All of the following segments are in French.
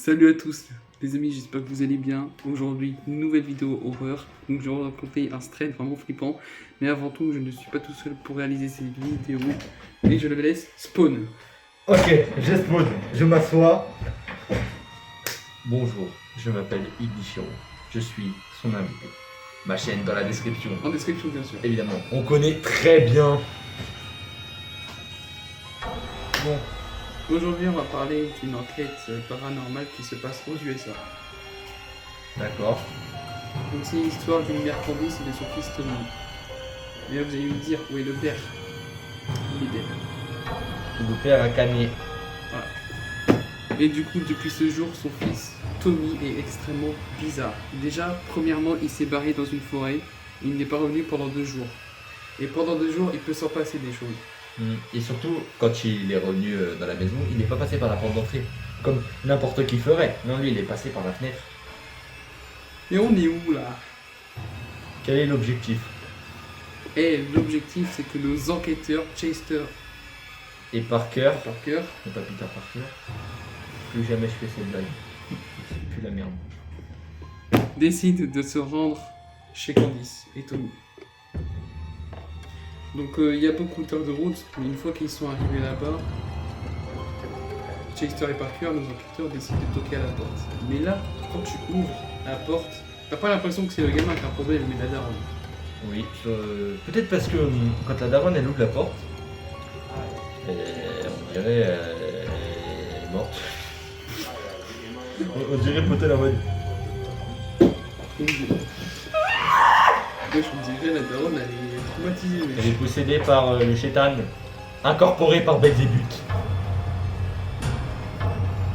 Salut à tous les amis, j'espère que vous allez bien. Aujourd'hui, nouvelle vidéo horreur. Donc je vais vous raconter un strain vraiment flippant. Mais avant tout, je ne suis pas tout seul pour réaliser cette vidéo. Et je le laisse spawn. Ok, je spawn, je m'assois. Bonjour, je m'appelle Ignition, je suis son invité. Ma chaîne dans la description. En description bien sûr. Évidemment, on connaît très bien. Bon, Aujourd'hui, on va parler d'une enquête paranormale qui se passe aux USA. d'accord. Donc c'est l'histoire d'une mère Candice et de son fils Tommy. Et là vous allez me dire, où est le père? Il est dead. Le père a canné. Et du coup, depuis ce jour, son fils Tommy est extrêmement bizarre. Déjà, premièrement, il s'est barré dans une forêt. Il n'est pas revenu pendant 2 jours. Et pendant 2 jours, il peut s'en passer des choses. Et surtout, quand il est revenu dans la maison, il n'est pas passé par la porte d'entrée. Comme n'importe qui ferait. Non, lui, il est passé par la fenêtre. Et on est où là? Quel est l'objectif? Et l'objectif, c'est que nos enquêteurs, Chester Et Parker, Parker, et pas Peter Parker, plus jamais je fais cette blague. C'est plus la merde. décident de se rendre chez Candice et Tommy. Donc il y a beaucoup d'heures de route, mais une fois qu'ils sont arrivés là-bas, Chester et Parker, nos enquêteurs, décident de toquer à la porte. Mais là, quand tu ouvres la porte, t'as pas l'impression que c'est le gamin qui a un problème, mais la daronne. Oui, peut-être parce que quand la daronne elle ouvre la porte, on dirait elle est morte. On dirait peut-être la mode. Moi je me dirais la daronne elle est traumatisée. Elle est possédée par le chétan, incorporé par Belzébuth.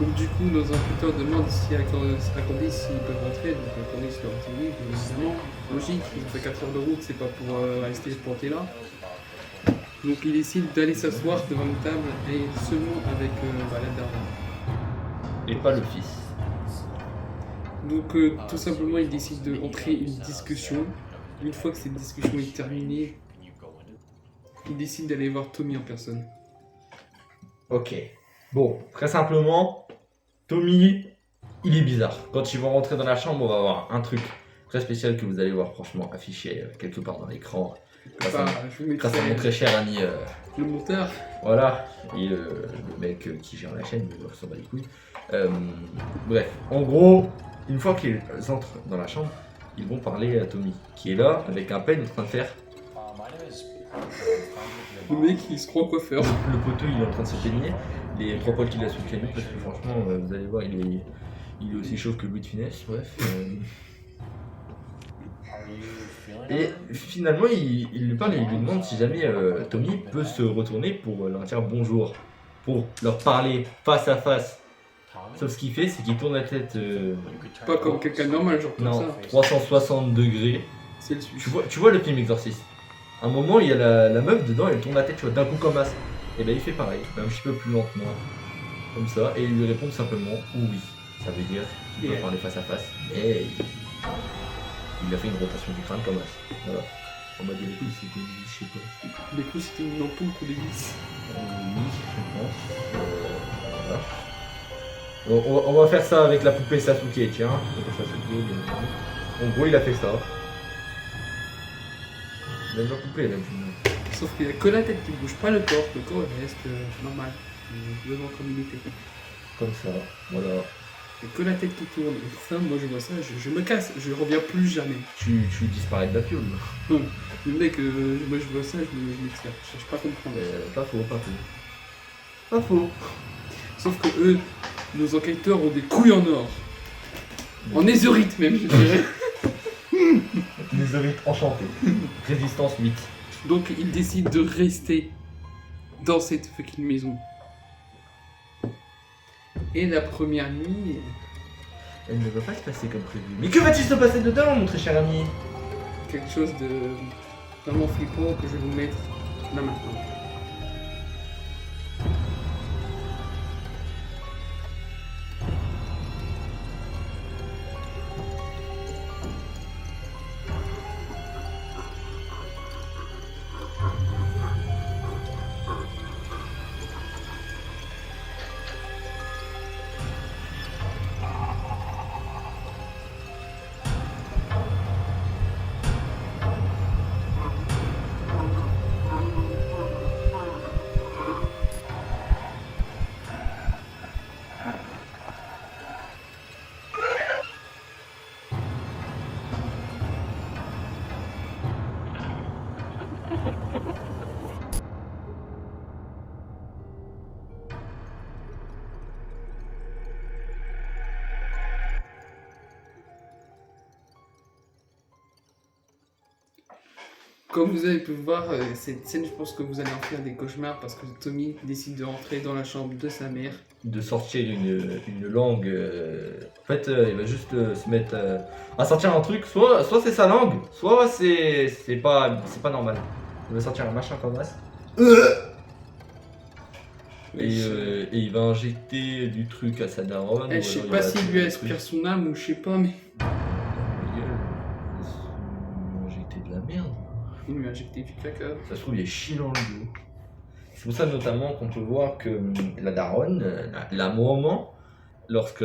Donc du coup nos enquêteurs demandent si à Candice s'ils peuvent rentrer. Donc Candice leur dit oui, bien évidemment. Logique, ils ont fait 4 heures de route, c'est pas pour rester planté là. Donc ils décident d'aller s'asseoir devant une table et seulement avec la daronne. Et pas le fils. Donc tout simplement ils décident d'entrer une discussion. Une fois que cette discussion est terminée, ils décident d'aller voir Tommy en personne. Ok. Bon, très simplement, Tommy, il est bizarre. Quand ils vont rentrer dans la chambre, on va avoir un truc très spécial que vous allez voir franchement affiché quelque part dans l'écran. Enfin, je vous Grâce à mon mettrai très cher ami, le monteur. voilà, et le mec qui gère la chaîne, mais on s'en bat les couilles. Bref, en gros, une fois qu'ils entrent dans la chambre, ils vont parler à Tommy, qui est là avec un pen en train de faire. Le mec il se croit coiffeur. Le poteau il est en train de se peigner, les 3 poils qu'il a sous le canot, parce que franchement, vous allez voir, il est aussi chauve que Louis de Funès, bref. Et finalement, il lui parle et il lui demande si jamais Tommy peut se retourner pour leur dire bonjour, pour leur parler face à face. Sauf ce qu'il fait, c'est qu'il tourne la tête. Pas comme quelqu'un de normal, genre comme Non, ça. 360 degrés. C'est le suisse. Tu vois le film Exorcist. À un moment, il y a la meuf dedans, elle tourne la tête, tu vois, d'un coup comme as. Et ben il fait pareil, mais un petit peu plus lentement, comme ça, et il lui répond tout simplement oui. Ça veut dire qu'il peut parler face à face. Et il a fait une rotation du crâne comme as. Voilà. En mode les couilles, c'était une vis, je sais pas. Les coups c'était une ampoule pour des vis. Oui, je pense. Voilà. On va faire ça avec la poupée Sasuke, tiens. Sasuke, bien entendu. En gros, il a fait ça. Même la poupée, elle a du. Sauf qu'il n'y a que la tête qui bouge, pas le corps. Le corps il reste normal. Devant comme il était. Comme ça, voilà. Il n'y a que la tête qui tourne. Et ça, moi je vois ça, je me casse, je reviens plus jamais. Tu disparais de la piole. Le mec, moi je vois ça, je me tire. Je cherche pas à comprendre. Pas faux, pas faux. Pas faux. Sauf que eux, nos enquêteurs ont des couilles en or. En ézurite même, je dirais. Les oreilles enchantées. Résistance 8. Donc ils décident de rester dans cette fucking maison. Et la première nuit, Elle ne va pas se passer comme prévu. Mais que va-t-il se passer dedans, mon très cher ami? quelque chose de vraiment flippant que je vais vous mettre là maintenant. Comme vous avez pu le voir, cette scène, je pense que vous allez en faire des cauchemars parce que Tommy décide de rentrer dans la chambre de sa mère. De sortir une langue. En fait, il va juste se mettre à sortir un truc. Soit c'est sa langue, soit c'est pas normal. Il va sortir un machin comme ça. Et il va injecter du truc à sa daronne. Je sais pas s'il lui aspire son âme ou je sais pas, mais. Il va injecter de la merde. Il lui a injecté du caca. Ça se trouve, il est chiant dans le dos. C'est pour ça notamment qu'on peut voir que la daronne, la moment, lorsque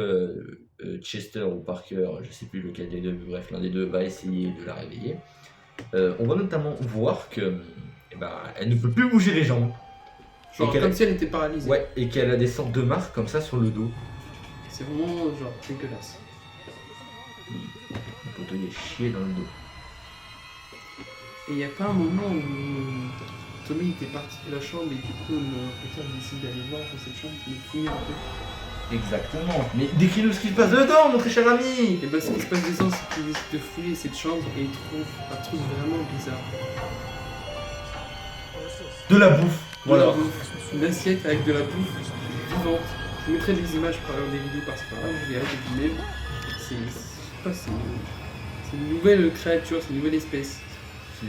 Chester ou Parker, je sais plus lequel des deux, bref, l'un des deux va essayer de la réveiller, on va notamment voir que elle ne peut plus bouger les jambes. Genre comme si elle était paralysée. Ouais, et qu'elle a des sortes de marques comme ça sur le dos. C'est vraiment genre dégueulasse. Le poteau il est chié dans le dos. Et il n'y a pas un moment où Tommy était parti de la chambre et du coup Peter décide d'aller voir dans cette chambre, de fouiller un peu. Exactement. Mais décris-nous ce qui se passe dedans, mon très cher ami. Et bah ce qui se passe dedans, c'est qu'il décide de fouiller cette chambre et il trouve un truc vraiment bizarre. De la bouffe. Voilà. De la bouffe. Une assiette avec de la bouffe vivante. Je vous mettrai des images des vidéos par-ci par-là, vous verrez vous-même. C'est une nouvelle créature, c'est une nouvelle espèce. Je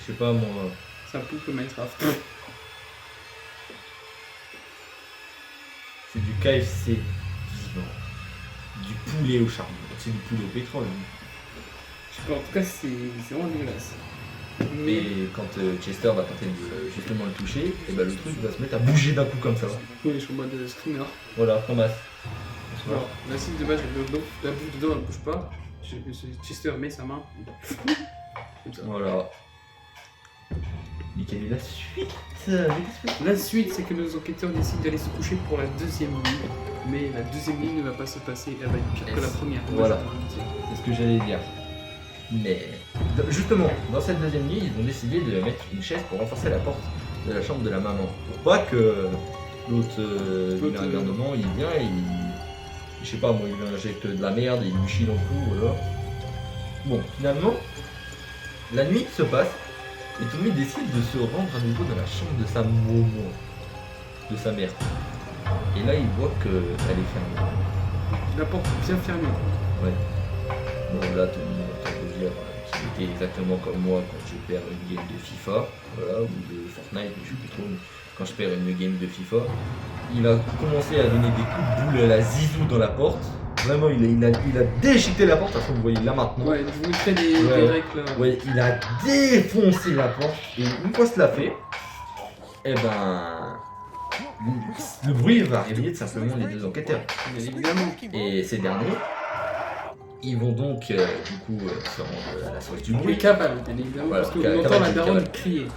sais pas moi. C'est un poulpe Minecraft. C'est du KFC vivant. Du poulet au charbon. C'est du poulet au pétrole. Je sais pas, en tout cas c'est vraiment dégueulasse. Mais quand Chester va tenter de justement le toucher, et le truc va se mettre à bouger d'un coup comme ça. Oui, je suis en mode screamer. Voilà, Thomas. Alors, la cible de base, la bouffe dedans, elle bouge pas. Chester met sa main. Comme ça. Voilà. Mais quelle est la suite? La suite, c'est que nos enquêteurs décident d'aller se coucher pour la deuxième nuit. Mais la deuxième nuit ne va pas se passer, elle va être pire que la première. Voilà. C'est ce que j'allais dire. Mais justement, dans cette deuxième nuit, ils ont décidé de mettre une chaise pour renforcer la porte de la chambre de la maman. Pour pas que l'autre vilain garnement, il vient et je sais pas moi, il lui injecte de la merde et il lui chie dans le cou, voilà. Bon, finalement, la nuit se passe et Tommy décide de se rendre à nouveau dans la chambre de sa maman, de sa mère. Et là, il voit qu'elle est fermée. La porte bien fermée. Ouais. Bon, là, Tommy, on peut dire qu'il était exactement comme moi quand je perds une game de FIFA, voilà, ou de Fortnite, je sais plus trop, mais quand je perds une game de FIFA. Il a commencé à donner des coups de boule à la zizou dans la porte. Vraiment, il a déchiqueté la porte, parce que vous voyez là maintenant. Ouais, je vous mettrai des règles là. Ouais, il a défoncé la porte. Et une fois cela fait, eh ben, le bruit va réveiller tout simplement les deux enquêteurs. Bien évidemment. Et ces derniers, ils vont donc du coup se rendre à la source du bruit. Les cabales, bien évidemment, Voilà, parce qu'on entend la daronne crier.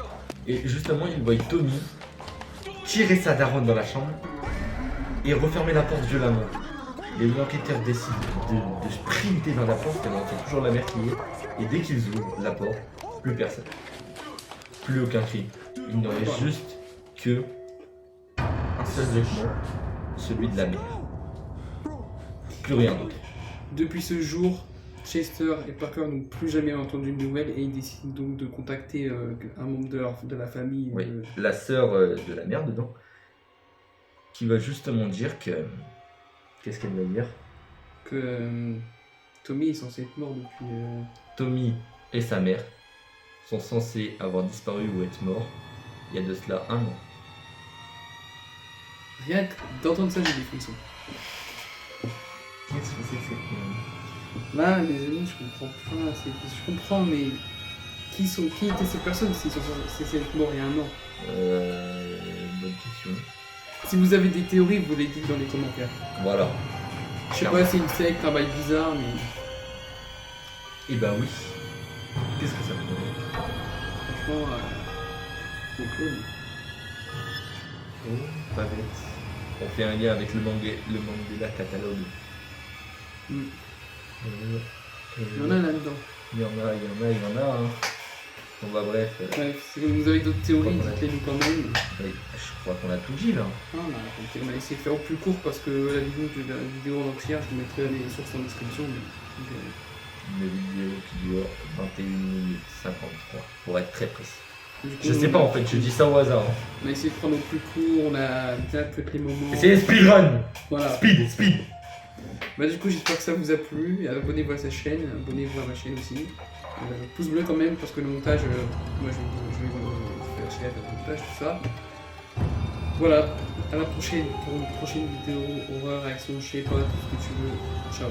Et justement, ils voient Tommy tirer sa daronne dans la chambre et refermer la porte violemment. Et l'enquêteur décide de sprinter vers la porte, elle entend toujours la mère crier. Et dès qu'ils ouvrent la porte, plus personne. Plus aucun cri. Il n'en reste juste que un seul vêtement, celui de la mère. Plus rien d'autre. Depuis ce jour, Chester et Parker n'ont plus jamais entendu de nouvelles et ils décident donc de contacter un membre de la famille. Oui, la sœur de la mère dedans, qui va justement dire que... Qu'est-ce qu'elle va dire? Que Tommy est censé être mort depuis... Tommy et sa mère sont censés avoir disparu ou être morts il y a de cela 1 an. Rien que d'entendre ça, j'ai des frissons. Qu'est-ce que c'est que cette... Là, les amis, je comprends pas. Je comprends, mais qui étaient ces personnes si c'est mort il y a 1 an? Bonne question. Si vous avez des théories, vous les dites dans les commentaires. Voilà. Je sais pas, c'est une secte, un bail bizarre, mais... Eh ben oui. Qu'est-ce que ça peut être? Franchement, c'est cool. Oh, pas bête. On fait un lien avec le manga catalogue. Mm. Il y en a là-dedans. Il y en a. Hein. Bon bah bref. Bref, si vous avez d'autres théories, dites-les nous quand même. Oui, je crois qu'on a tout dit là. Ah, on a essayé de faire au plus court parce que la vidéo en entière, je vous mettrai les sources en description. Donc, une vidéo qui dure 21 minutes 53, pour être très précis. Du coup, Je sais pas en fait, je dis ça au hasard. On a essayé de prendre au plus court, on a bien fait les moments. C'est speedrun. Voilà. Speed. Bah, du coup, j'espère que ça vous a plu. Et abonnez-vous à sa chaîne, abonnez-vous à ma chaîne aussi. Pouce bleu quand même, parce que le montage, moi je vais faire chier avec le montage, tout ça. Voilà, à la prochaine pour une prochaine vidéo horreur, action, je sais pas, tout ce que tu veux. Ciao.